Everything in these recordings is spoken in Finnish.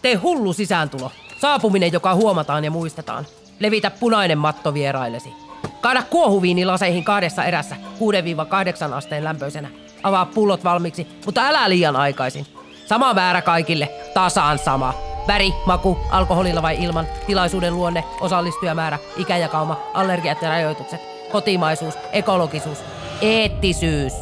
Tee hullu sisääntulo. Saapuminen, joka huomataan ja muistetaan. Levitä punainen matto vieraillesi. Kaada kuohuviini laseihin 2 erässä 6-8 asteen lämpöisenä. Avaa pullot valmiiksi, mutta älä liian aikaisin. Sama määrä kaikille, tasan sama. Väri, maku, alkoholilla vai ilman, tilaisuuden luonne, osallistujamäärä, ikäjakauma, allergiat ja rajoitukset, kotimaisuus, ekologisuus, eettisyys.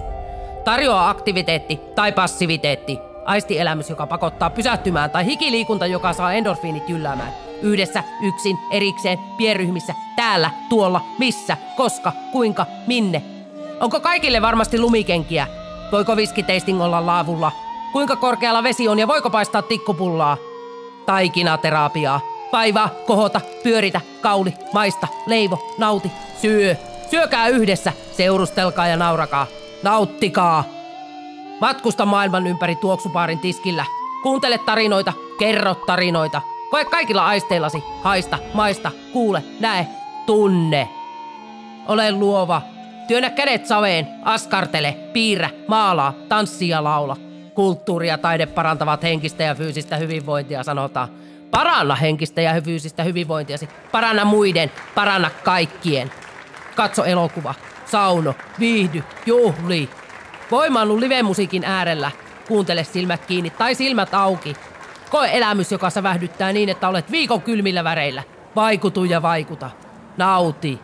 Tarjoa aktiviteetti tai passiviteetti. Aistielämys, joka pakottaa pysähtymään, tai hikiliikunta, joka saa endorfiinit jylläämään. Yhdessä, yksin, erikseen, pienryhmissä, täällä, tuolla, missä, koska, kuinka, minne. Onko kaikille varmasti lumikenkiä? Voiko viskitasting olla laavulla? Kuinka korkealla vesi on ja voiko paistaa tikkupullaa? Taikinaterapiaa. Vaivaa, kohota, pyöritä, kauli, maista, leivo, nauti, syö. Syökää yhdessä, seurustelkaa ja naurakaa. Nauttikaa. Matkusta maailman ympäri tuoksupaarin tiskillä. Kuuntele tarinoita, kerro tarinoita. Koe kaikilla aisteillasi. Haista, maista, kuule, näe, tunne. Ole luova. Työnnä kädet saveen, askartele, piirrä, maalaa, tanssi ja laula. Kulttuuri ja taide parantavat henkistä ja fyysistä hyvinvointia, sanotaan. Paranna henkistä ja fyysistä hyvinvointiasi. Paranna muiden, paranna kaikkien. Katso elokuva, sauno, viihdy, juhli. Voimaannu live-musiikin äärellä. Kuuntele silmät kiinni tai silmät auki. Koe elämys, joka sävähdyttää niin, että olet viikon kylmillä väreillä. Vaikutu ja vaikuta. Nauti.